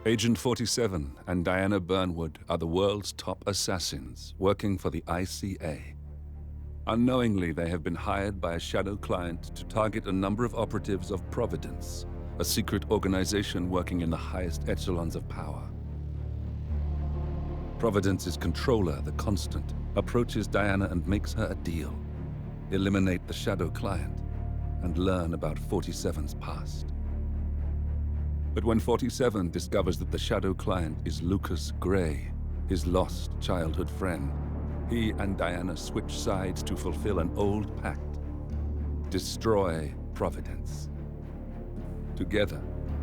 Agent 47 and Diana Burnwood are the world's top assassins working for the ICA. Unknowingly, they have been hired by a shadow client to target a number of operatives of Providence, a secret organization working in the highest echelons of power. Providence's controller, the Constant, approaches Diana and makes her a deal. Eliminate the shadow client and learn about 47's past. But when 47 discovers that the shadow client is Lucas Gray, his lost childhood friend, he and Diana switch sides to fulfill an old pact: destroy Providence. Together,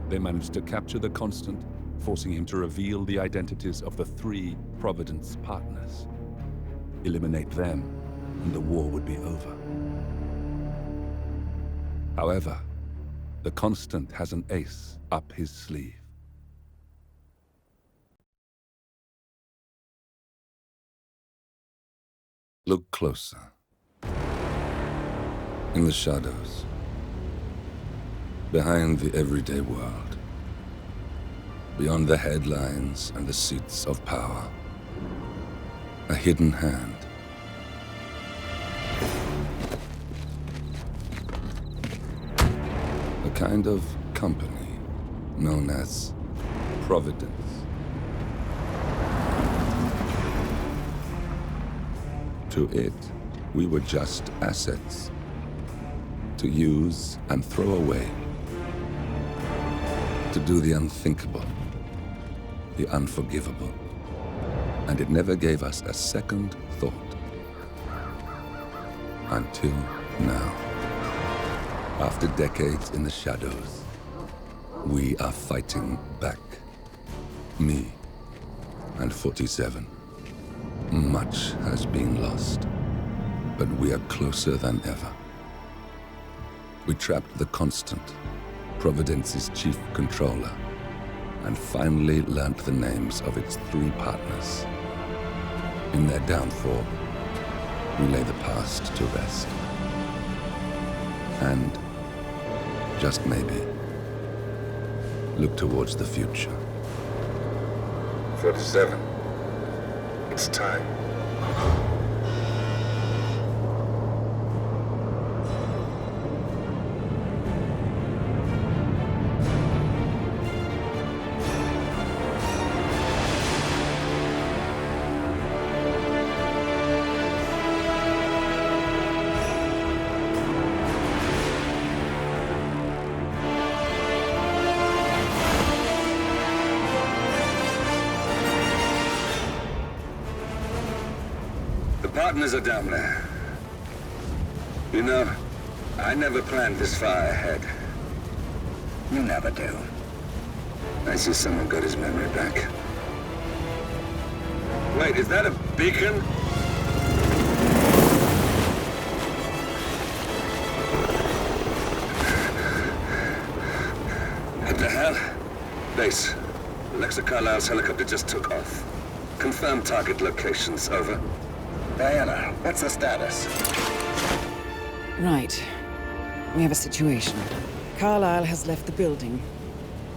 they manage to capture the Constant, forcing him to reveal the identities of the 3 Providence partners. Eliminate them, and the war would be over. However, the Constant has an ace up his sleeve. Look closer. In the shadows, behind the everyday world, beyond the headlines and the seats of power, a hidden hand. A kind of company known as Providence. To it, we were just assets to use and throw away, to do the unthinkable, the unforgivable, and it never gave us a second thought. Until now. After decades in the shadows, we are fighting back. Me and 47. Much has been lost, but we are closer than ever. We trapped the Constant, Providence's chief controller, and finally learnt the names of its 3 partners. In their downfall, we lay the past to rest. And, just maybe, look towards the future. 47. It's time. Partners are down there. You know, I never planned this far ahead. You never do. I see someone got his memory back. Wait, is that a beacon? What the hell? Base. Alexa Carlisle's helicopter just took off. Confirm target locations, over. Diana, what's the status? Right. We have a situation. Carlisle has left the building.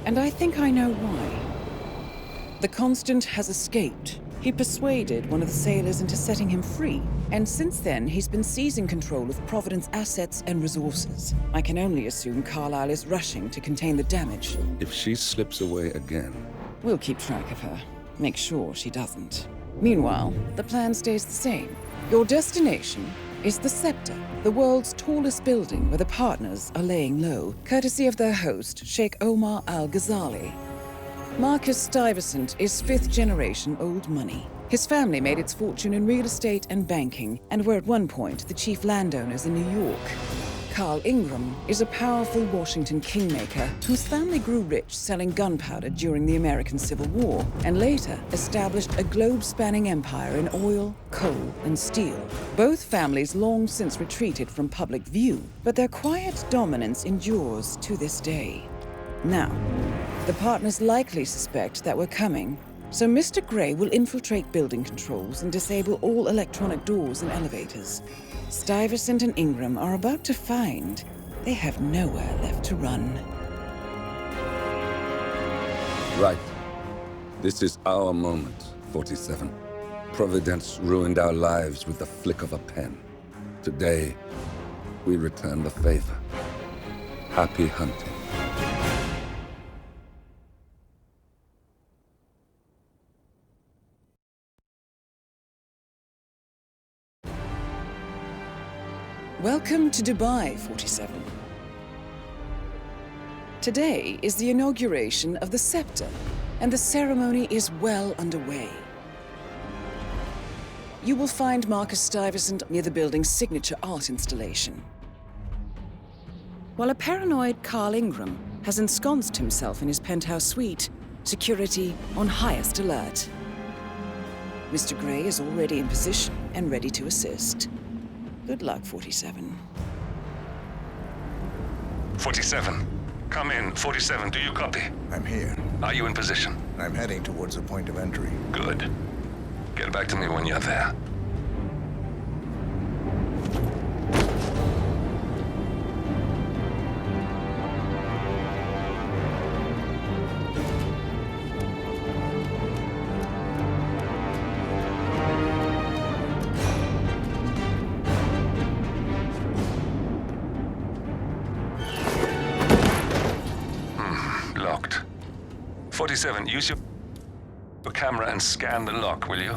And I think I know why. The Constant has escaped. He persuaded one of the sailors into setting him free. And since then, he's been seizing control of Providence assets and resources. I can only assume Carlisle is rushing to contain the damage. If she slips away again... We'll keep track of her. Make sure she doesn't. Meanwhile, the plan stays the same. Your destination is the Scepter, the world's tallest building where the partners are laying low, courtesy of their host, Sheikh Omar Al-Ghazali. Marcus Stuyvesant is 5th-generation old money. His family made its fortune in real estate and banking, and were at one point the chief landowners in New York. Carl Ingram is a powerful Washington kingmaker whose family grew rich selling gunpowder during the American Civil War, and later established a globe-spanning empire in oil, coal, and steel. Both families long since retreated from public view, but their quiet dominance endures to this day. Now, the partners likely suspect that we're coming, so Mr. Gray will infiltrate building controls and disable all electronic doors and elevators. Stuyvesant and Ingram are about to find they have nowhere left to run. Right. This is our moment, 47. Providence ruined our lives with the flick of a pen. Today, we return the favor. Happy hunting. Welcome to Dubai, 47. Today is the inauguration of the scepter, and the ceremony is well underway. You will find Marcus Stuyvesant near the building's signature art installation. While a paranoid Carl Ingram has ensconced himself in his penthouse suite, security on highest alert. Mr. Gray is already in position and ready to assist. Good luck, 47. 47. Come in. 47, do you copy? I'm here. Are you in position? I'm heading towards the point of entry. Good. Get back to me when you're there. Locked. 47, use your camera and scan the lock, will you?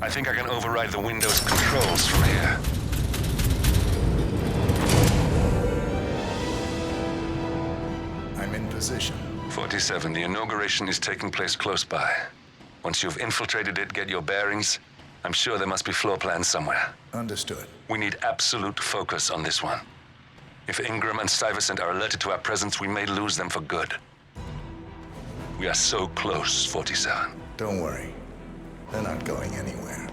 I think I can override the Windows controls from here. I'm in position. 47, the inauguration is taking place close by. Once you've infiltrated it, get your bearings. I'm sure there must be floor plans somewhere. Understood. We need absolute focus on this one. If Ingram and Stuyvesant are alerted to our presence, we may lose them for good. We are so close, 47. Don't worry. They're not going anywhere.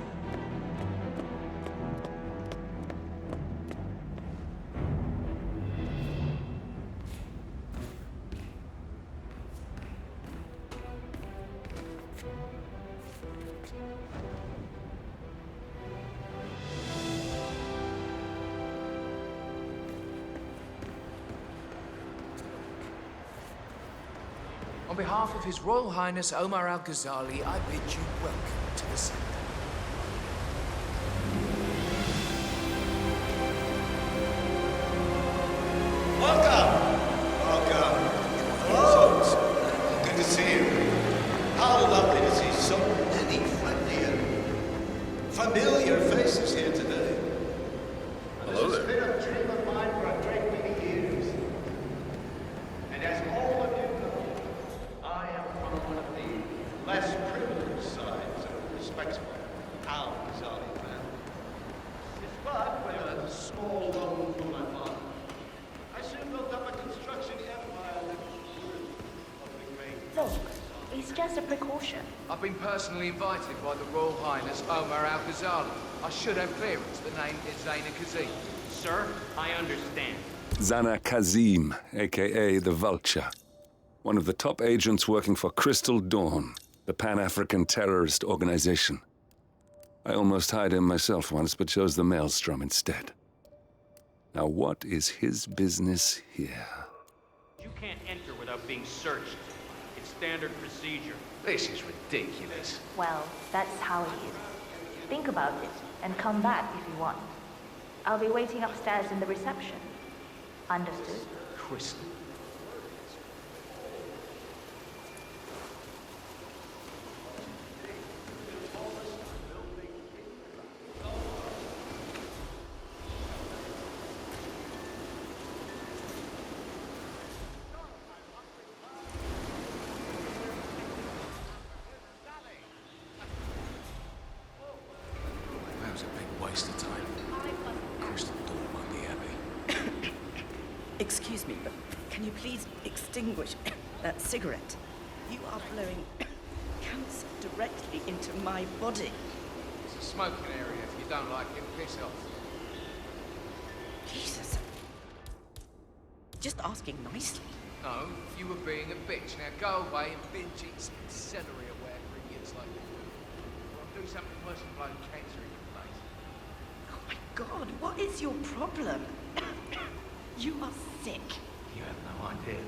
On behalf of His Royal Highness Omar Al-Ghazali, I bid you welcome to the center. Welcome! Welcome. Hello. Good to see you. How lovely to see so many friendly and familiar faces here today. Hello This has there. been a dream of mine for a great many years. And as all of you know, I am from one of the less privileged sides of the respectable Al-Ghazali family. But with a small loan from my father, I soon built up a construction empire that grew of the great. Look, it's just a precaution. I've been personally invited by the Royal Highness Omar Al-Ghazali. I should have clearance. The name is Zaina Kazim. Sir, I understand. Zana Kazim, aka the Vulture. One of the top agents working for Crystal Dawn, the Pan-African terrorist organization. I almost hired him myself once, but chose the Maelstrom instead. Now what is his business here? You can't enter without being searched. It's standard procedure. This is ridiculous. Well, that's how it is. Think about it and come back if you want. I'll be waiting upstairs in the reception. Understood? Crystal. That was a big waste of time. Crystal Dawn won't be happy. Excuse me, but can you please extinguish that cigarette? You are blowing cancer directly into my body. It's a smoking area. If you don't like it, piss off. Jesus. Just asking nicely. No, you were being a bitch. Now go away and binge eat some celery or whatever idiots like you do. Or do something worse than blowing cancer in your face. Oh my God, what is your problem? You are sick. You have no idea.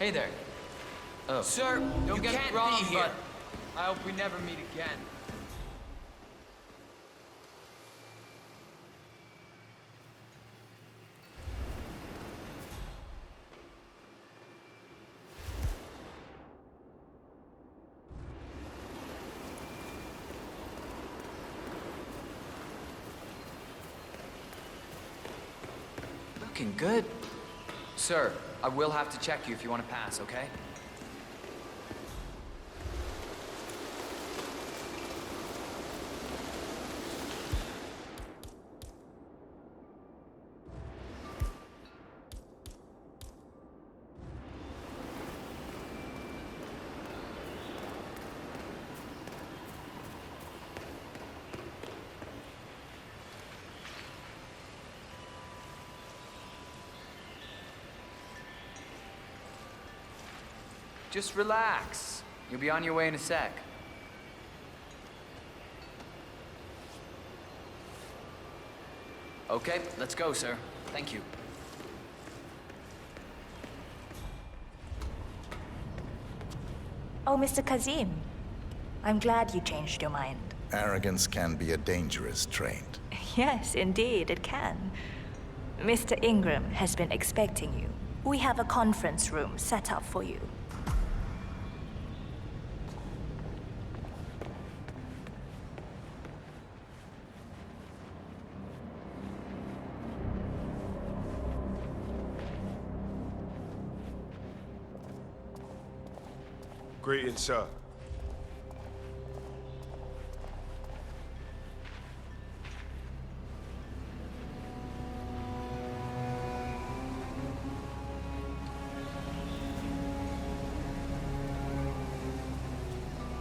Hey there. Oh. Sir, don't get me wrong, but I hope we never meet again. Looking good. Sir, I will have to check you if you want to pass, okay? Just relax. You'll be on your way in a sec. Okay, let's go, sir. Thank you. Oh, Mr. Kazim. I'm glad you changed your mind. Arrogance can be a dangerous trait. Yes, indeed, it can. Mr. Ingram has been expecting you. We have a conference room set up for you. Greetings, sir.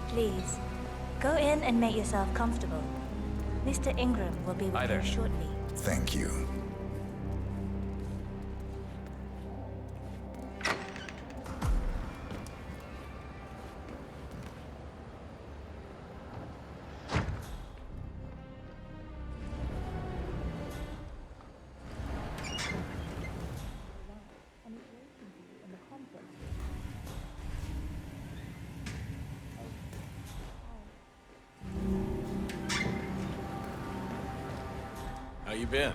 Please, go in and make yourself comfortable. Mr. Ingram will be with you shortly. Thank you. How you been?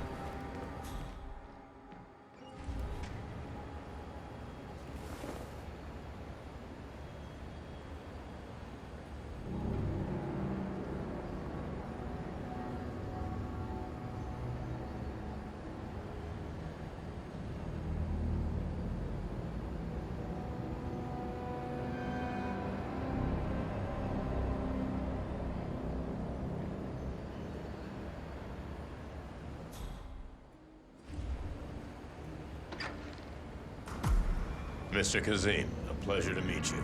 Mr. Kazim, a pleasure to meet you.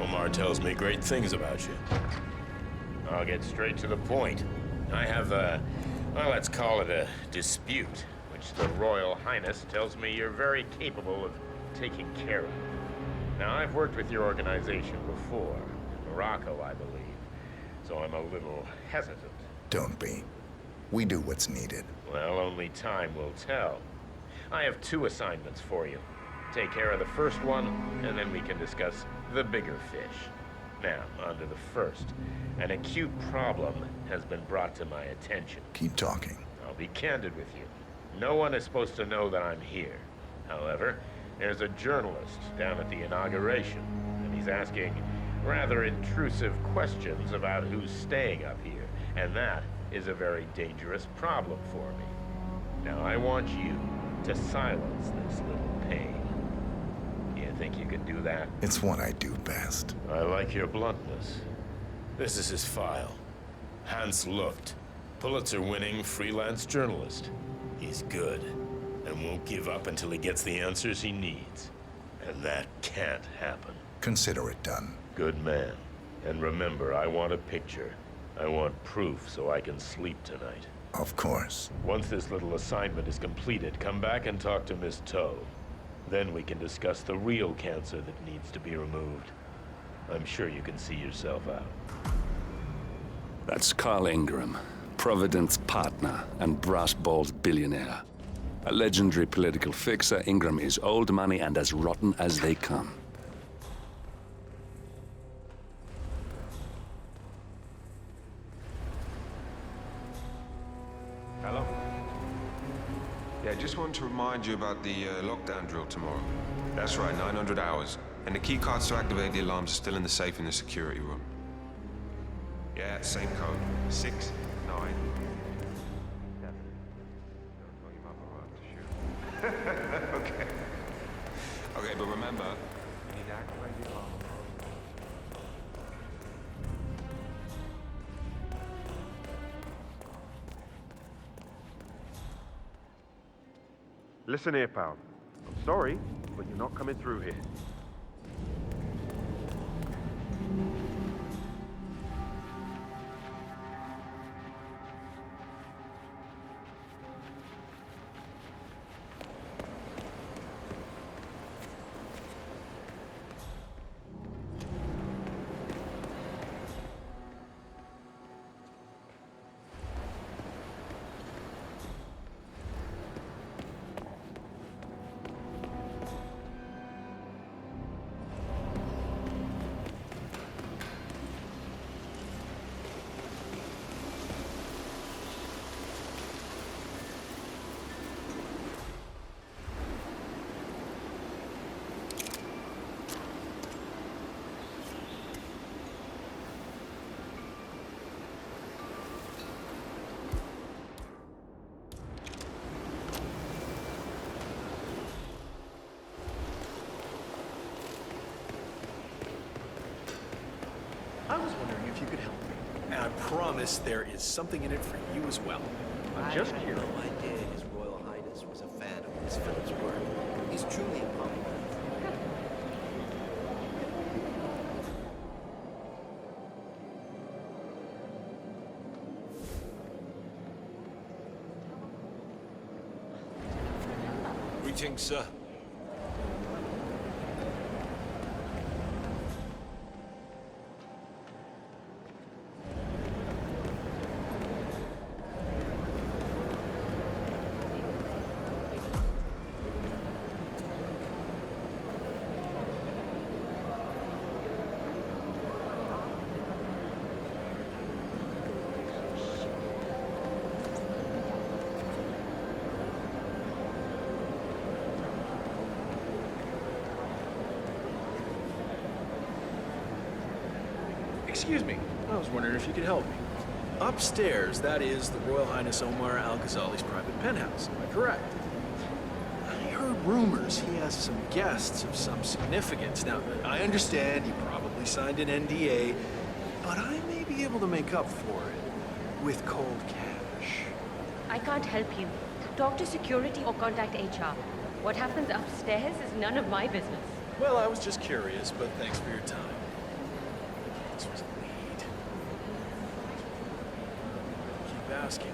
Omar tells me great things about you. I'll get straight to the point. I have well, let's call it a dispute, which the Royal Highness tells me you're very capable of taking care of. Now, I've worked with your organization before, in Morocco, I believe, so I'm a little hesitant. Don't be. We do what's needed. Well, only time will tell. I have 2 assignments for you. Take care of the first one, and then we can discuss the bigger fish. Now, on to the first. An acute problem has been brought to my attention. Keep talking. I'll be candid with you. No one is supposed to know that I'm here. However, there's a journalist down at the inauguration, and he's asking rather intrusive questions about who's staying up here, and that is a very dangerous problem for me. Now, I want you to silence this little pain. You think you can do that? It's what I do best. I like your bluntness. This is his file. Hans Lucht, Pulitzer-winning freelance journalist. He's good, and won't give up until he gets the answers he needs. And that can't happen. Consider it done. Good man. And remember, I want a picture. I want proof so I can sleep tonight. Of course. Once this little assignment is completed, come back and talk to Miss Toe. Then we can discuss the real cancer that needs to be removed. I'm sure you can see yourself out. That's Carl Ingram, Provident's partner and brass-balled billionaire. A legendary political fixer, Ingram is old money and as rotten as they come. Yeah, just wanted to remind you about the lockdown drill tomorrow. That's right, 900 hours. And the key cards to activate the alarms are still in the safe in the security room. Yeah, same code. 6, 9, 7. Oh, you might be right to shoot. Okay. Okay, but remember, you need to activate the alarm. Listen here, pal. I'm sorry, but you're not coming through here. I was wondering if you could help me. And I promise there is something in it for you as well. I'm just curious. I had no idea His Royal Highness was a fan of this film's work. He's truly a compliment. Greetings, sir. Excuse me. I was wondering if you could help me. Upstairs, that is the Royal Highness Omar Al-Ghazali's private penthouse. Am I correct? I heard rumors he has some guests of some significance. Now, I understand you probably signed an NDA, but I may be able to make up for it with cold cash. I can't help you. Talk to security or contact HR. What happens upstairs is none of my business. Well, I was just curious, but thanks for your time. This was a lead. Keep asking.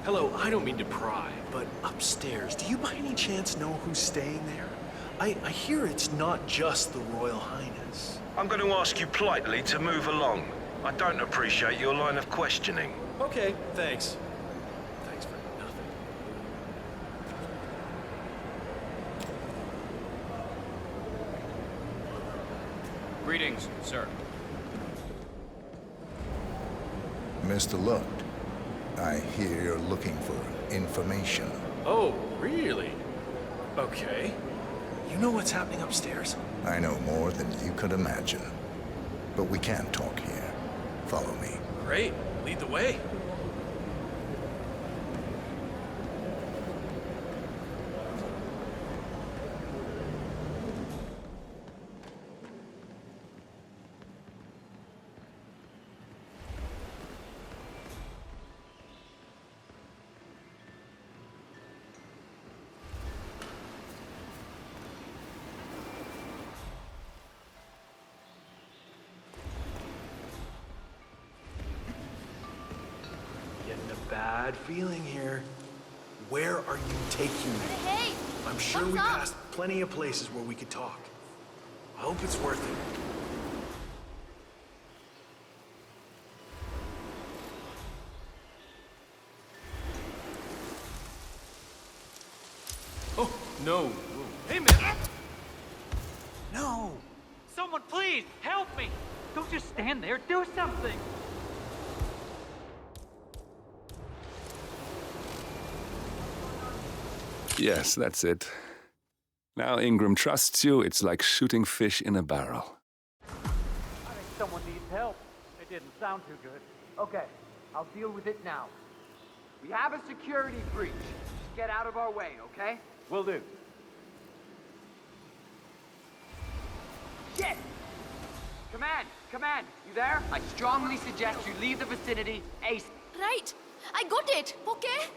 Hello, I don't mean to pry, but upstairs, do you by any chance know who's staying there? I hear it's not just the Royal Highness. I'm going to ask you politely to move along. I don't appreciate your line of questioning. Okay, thanks. Thanks for nothing. Greetings, sir. Mr. Lucht, I hear you're looking for information. Oh, really? Okay. You know what's happening upstairs? I know more than you could imagine. But we can't talk here. Follow me. Great. Lead the way. bad feeling here. Where are you taking me? Hey! I'm sure we passed plenty of places where we could talk. I hope it's worth it. Oh, no. Hey, man! No! Someone please, help me! Don't just stand there, do something! Yes, that's it. Now Ingram trusts you, it's like shooting fish in a barrel. I think someone needs help. It didn't sound too good. Okay, I'll deal with it now. We have a security breach. Just get out of our way, okay? Will do. Shit! Command, you there? I strongly suggest you leave the vicinity ASAP. Right. I got it, okay?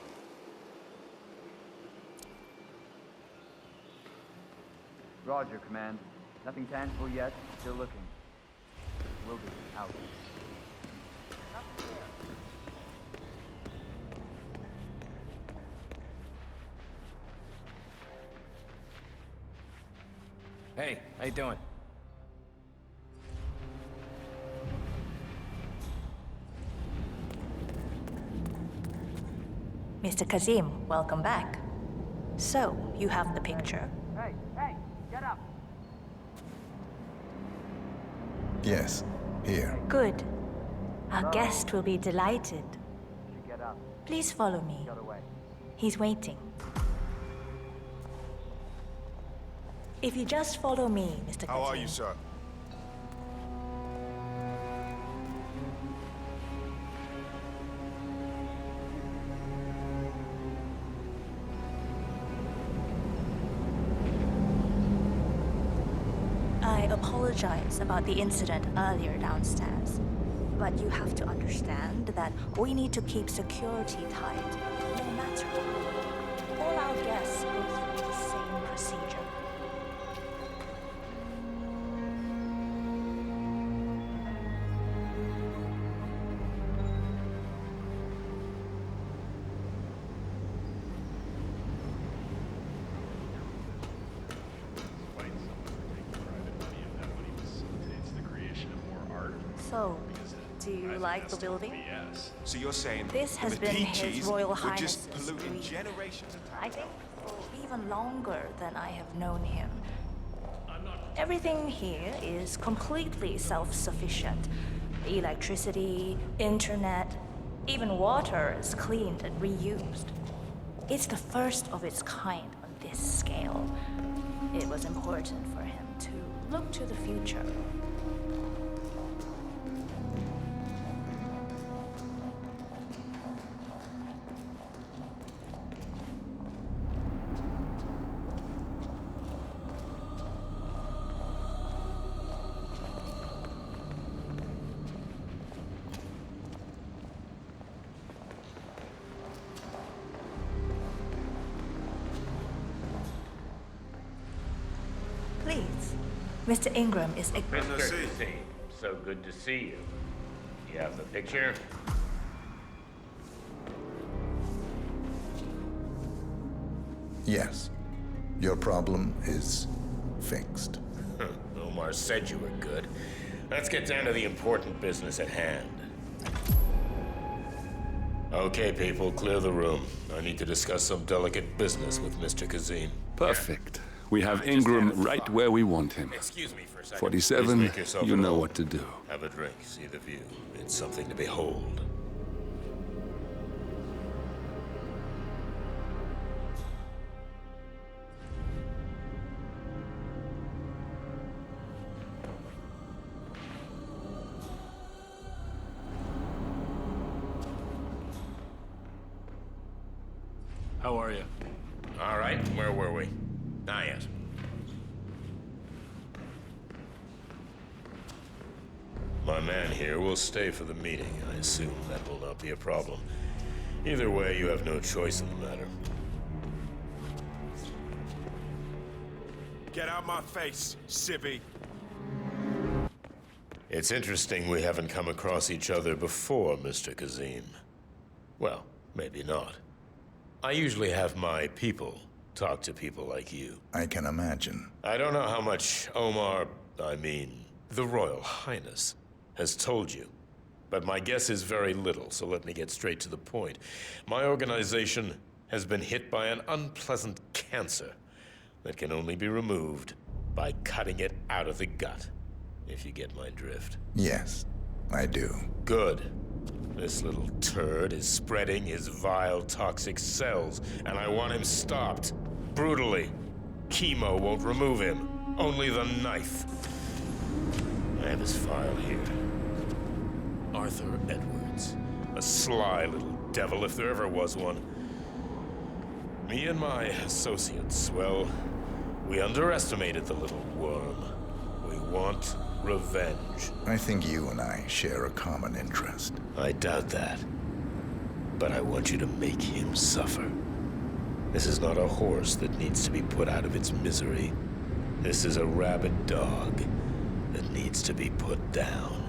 Roger, Command. Nothing tangible yet. Still looking. Will do. Out. Hey, how you doing? Mr. Kazim, welcome back. So, you have the picture. Hey, get up. Yes, here. Good. Our guest will be delighted. Get up. Please follow me. Got away. He's waiting. If you just follow me, Mr. Kazim. How are you, sir? I apologize about the incident earlier downstairs, but you have to understand that we need to keep security tight, no matter what. All our guests go through the same procedure. So, do you like the building? So you're saying This has the been Medicis His Royal were Highness's just polluting dream. generations of time? I think for even longer than I have known him. Everything here is completely self-sufficient. Electricity, internet, even water is cleaned and reused. It's the first of its kind on this scale. It was important for him to look to the future. Please. Mr. Ingram is a... Mr. Kazim, so good to see you. You have the picture? Yes. Your problem is fixed. Omar said you were good. Let's get down to the important business at hand. Okay, people, clear the room. I need to discuss some delicate business with Mr. Kazim. Perfect. We have Ingram right where we want him. Excuse me for a second. 47, Please make yourself you at know home. what to do. Have a drink, see the view. It's something to behold. How are you? All right, where were we? Ah, yes. My man here will stay for the meeting. I assume that will not be a problem. Either way, you have no choice in the matter. Get out my face, civvy. It's interesting we haven't come across each other before, Mr. Kazim. Well, Maybe not. I usually have my people talk to people like you. I can imagine. I don't know how much the Royal Highness, has told you. But my guess is very little, so let me get straight to the point. My organization has been hit by an unpleasant cancer that can only be removed by cutting it out of the gut, if you get my drift. Yes, I do. Good. This little turd is spreading his vile, toxic cells, and I want him stopped. Brutally. Chemo won't remove him. Only the knife. I have his file here. Arthur Edwards. A sly little devil, if there ever was one. Me and my associates, well, we underestimated the little worm. We want revenge. I think you and I share a common interest. I doubt that. But I want you to make him suffer. This is not a horse that needs to be put out of its misery. This is a rabid dog that needs to be put down.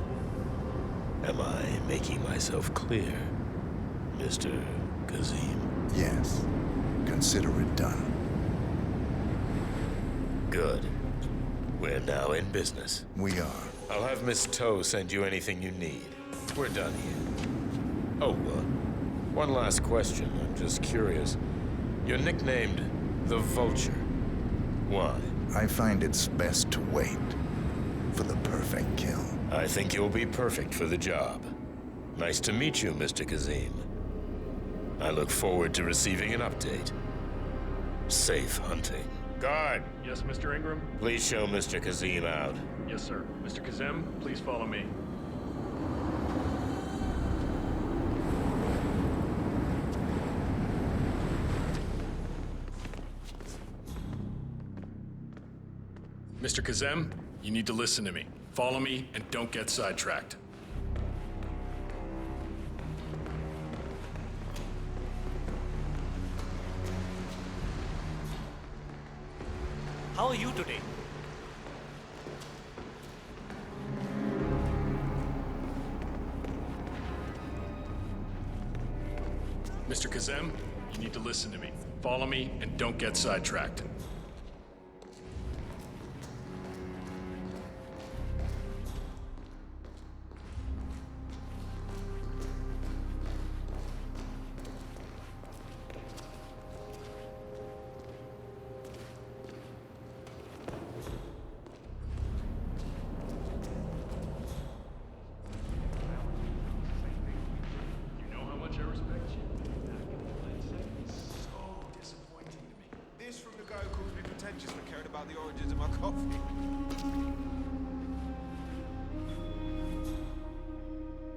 Am I making myself clear, Mr. Kazim? Yes. Consider it done. Good. We're now in business. We are. I'll have Miss Toe send you anything you need. We're done here. Oh, one last question. I'm just curious. You're nicknamed the Vulture. Why? I find it's best to wait for the perfect kill. I think you'll be perfect for the job. Nice to meet you, Mr. Kazim. I look forward to receiving an update. Safe hunting. Guard! Yes, Mr. Ingram? Please show Mr. Kazim out. Yes, sir. Mr. Kazim, please follow me. Mr. Kazim, you need to listen to me. Follow me and don't get sidetracked. How are you today? Mr. Kazim, you need to listen to me. Follow me and don't get sidetracked.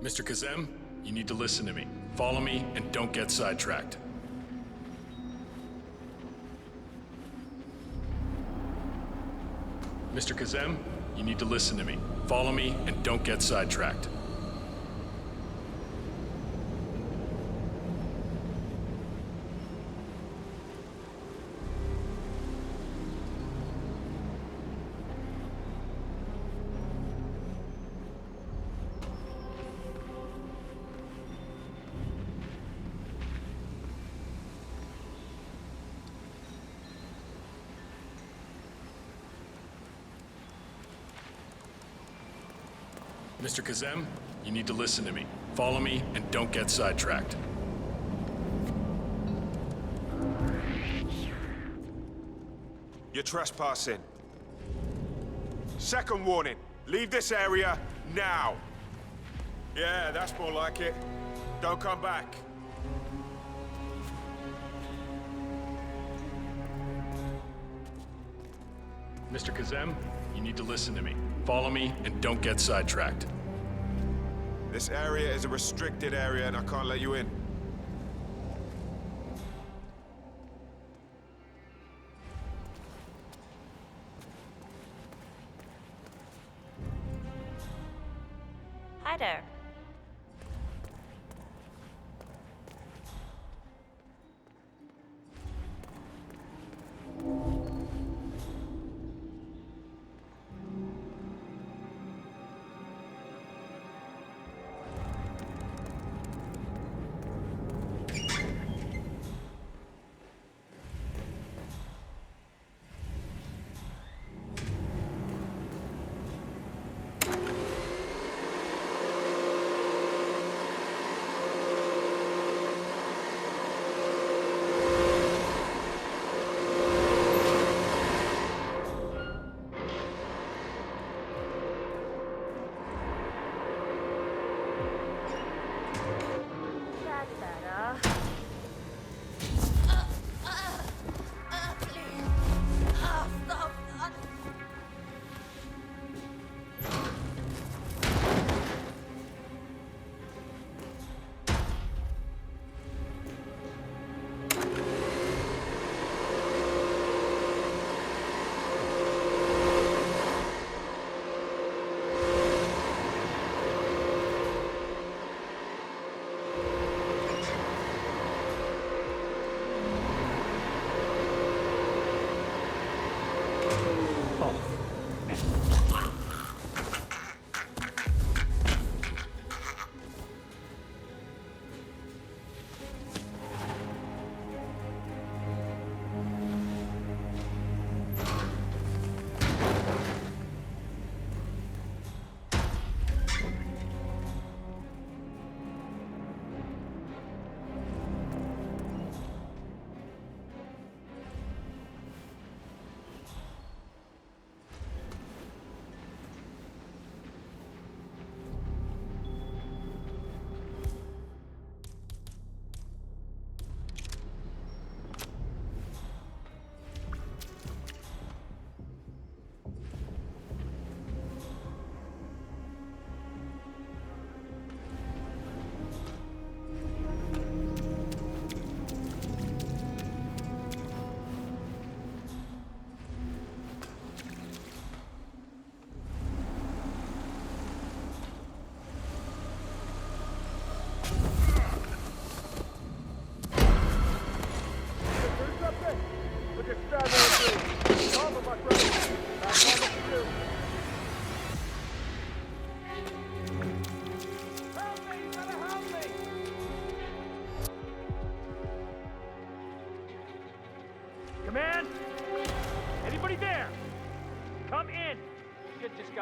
Mr. Kazim, you need to listen to me. Follow me and don't get sidetracked. Mr. Kazim, you need to listen to me. Follow me and don't get sidetracked. Mr. Kazim, you need to listen to me. Follow me and don't get sidetracked. You're trespassing. Second warning. Leave this area now. Yeah, that's more like it. Don't come back. Mr. Kazim, you need to listen to me. Follow me and don't get sidetracked. This area is a restricted area and I can't let you in. Hi there.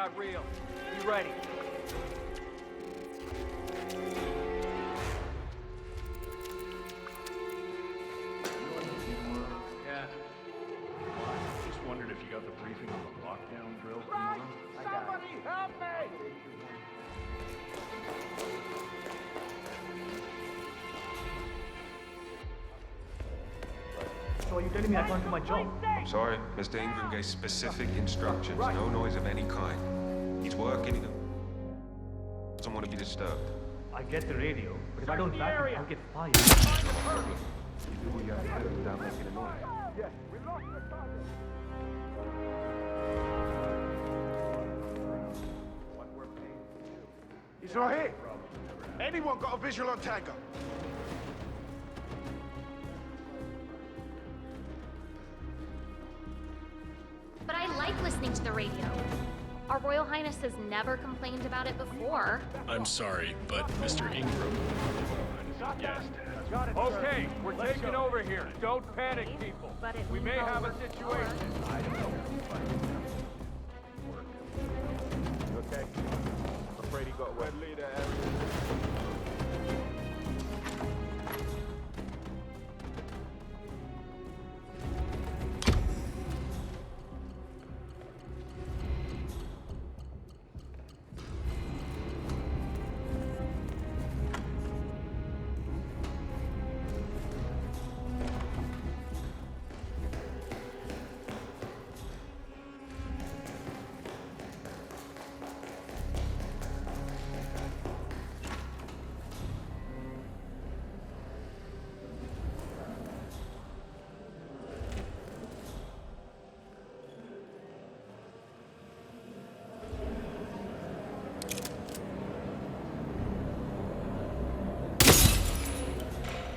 got real. Be ready. Yeah. Just wondered if you got the briefing on the lockdown drill tomorrow. Somebody help me! So are you telling me I can't do my job? I'm sorry, Mr. Ingram gave specific instructions. No noise of any kind. He's working. He doesn't want to be disturbed. I get the radio, but if I don't back it, I'll get fired. You do what you have to do without making a noise. Yes, we lost the target. He's right here. Anyone got a visual on Tango? But I like listening to the radio. Our Royal Highness has never complained about it before. I'm sorry, but Mr. Ingram. Yes, Okay, we're taking over here. Don't panic, people. We may have a situation. Okay. I'm afraid he got away. Leader area.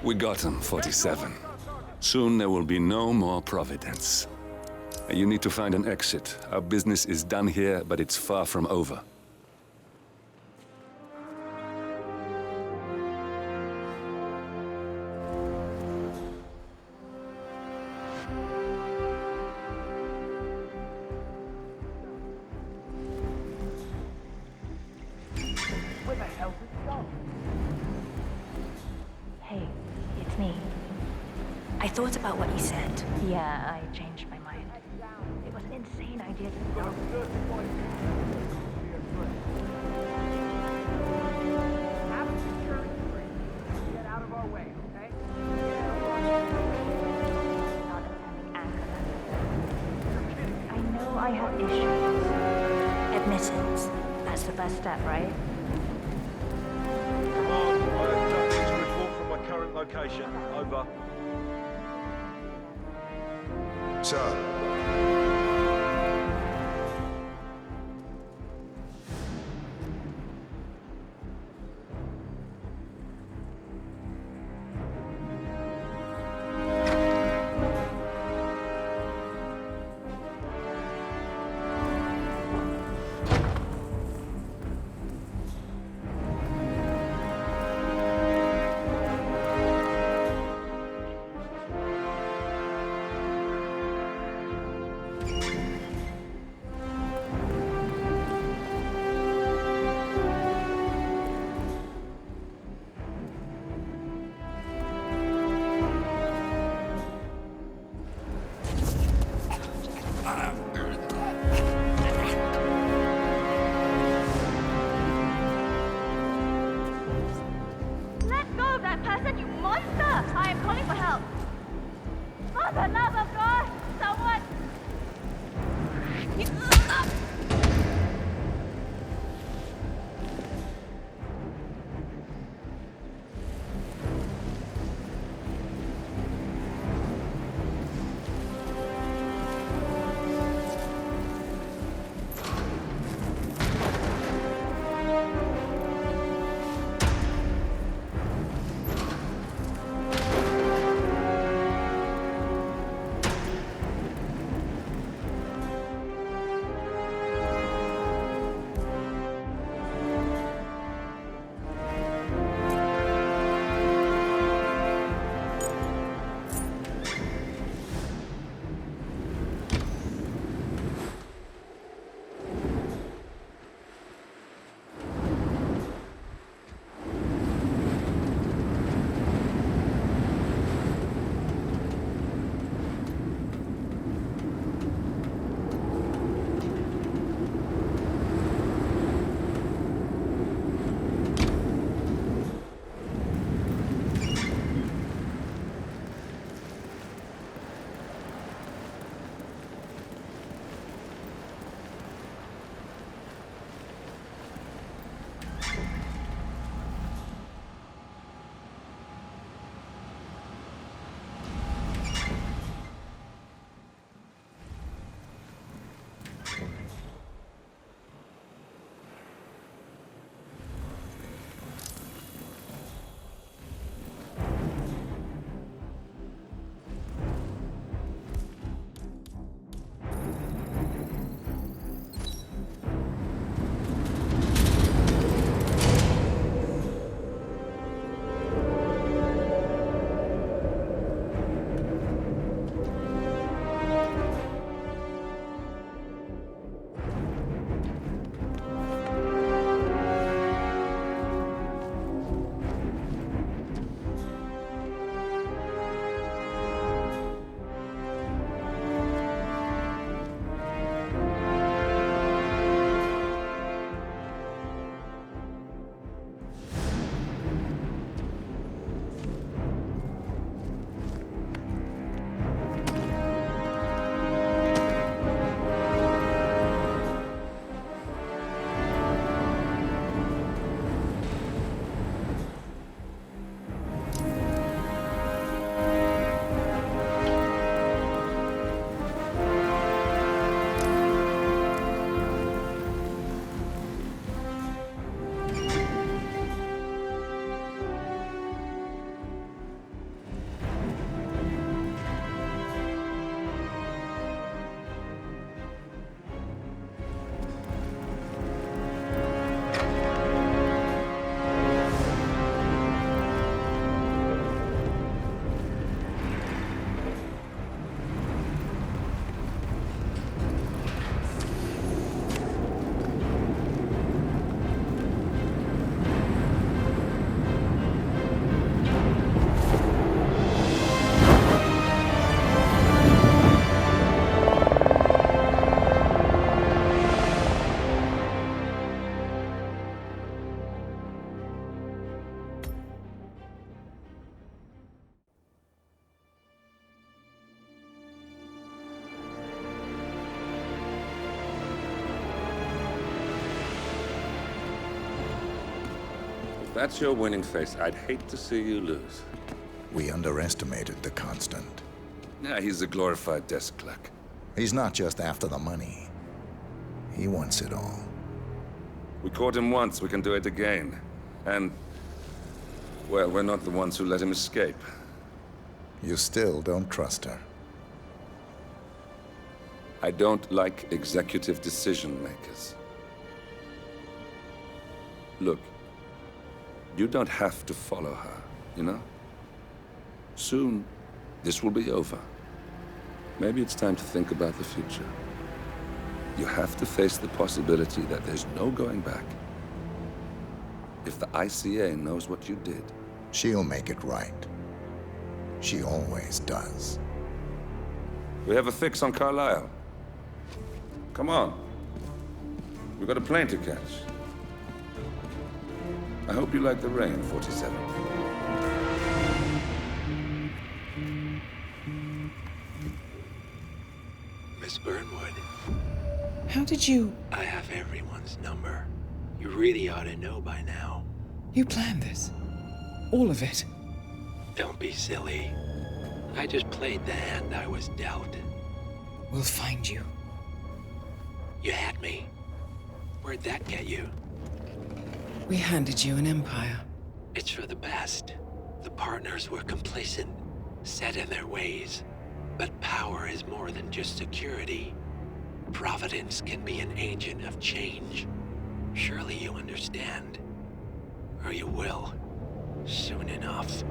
We got him, 47. Soon there will be no more Providence. You need to find an exit. Our business is done here, but it's far from over. Where the hell did it go? Hey, it's me. I thought about what you said. Yeah, I changed my mind. It was an insane idea to go. Have a security break. Get out of our way, okay? Not attending Anchorman. I know I have issues. Admittance. That's the first step, right? Command, I have nothing to report from my current location. Over. Sir. that's your winning face, I'd hate to see you lose. We underestimated the Constant. Yeah, he's a glorified desk clerk. He's not just after the money. He wants it all. We caught him once, we can do it again. And, well, we're not the ones who let him escape. You still don't trust her. I don't like executive decision makers. Look, you don't have to follow her, you know? Soon, this will be over. Maybe it's time to think about the future. You have to face the possibility that there's no going back. If the ICA knows what you did, she'll make it right. She always does. We have a fix on Carlisle. Come on. We've got a plane to catch. I hope you like the rain, 47. Miss Burnwood. How did you... I have everyone's number. You really ought to know by now. You planned this? All of it? Don't be silly. I just played the hand I was dealt. We'll find you. You had me. Where'd that get you? We handed you an empire. It's for the best. The partners were complacent, set in their ways. But power is more than just security. Providence can be an agent of change. Surely you understand. Or you will, soon enough.